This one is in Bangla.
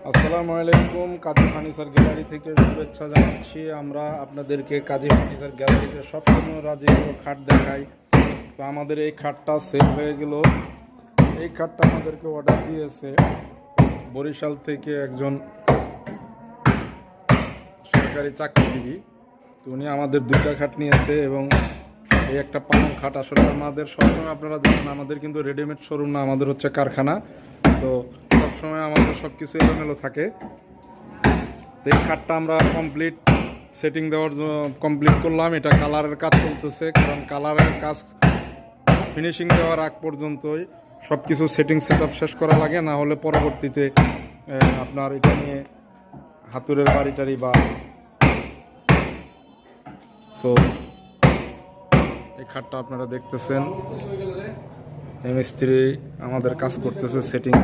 আসসালামু আলাইকুম। কাজী ফার্নিচার গ্যালারি থেকে শুভেচ্ছা জানাচ্ছি। আমরা আপনাদেরকে কাজী ফার্নিচার গ্যালারিতে সবসময় রাজকীয় খাট দেখাই। তো আমাদের এই খাটটা সেল হয়ে গেল। এই খাটটা আমাদেরকে অর্ডার দিয়েছে বরিশাল থেকে একজন সরকারি চাকরিজীবী। তো উনি আমাদের দুইটা খাট নিয়েছে এবং এই একটা পালং খাট। আসলে আমাদের সবসময় আপনারা জানেন আমাদের কিন্তু রেডিমেড শোরুম না, আমাদের হচ্ছে কারখানা। তো সবসময় আমাদের সব কিছু এলোমেলো থাকে। তো এই খাটটা আমরা কমপ্লিট সেটিং দেওয়ার জন্য কমপ্লিট করলাম। এটা কালারের কাজ চলতেছে, কারণ কালারের কাজ ফিনিশিং দেওয়ার আগ পর্যন্তই সব কিছু সেটিং সেট আপ শেষ করা লাগে, না হলে পরবর্তীতে আপনার এটা নিয়ে হাতুড়ের বাড়িটারি বা তো এই খাটটা আপনারা দেখতেছেন, মিস্ত্রি আমাদের কাজ করতেছে সেটিং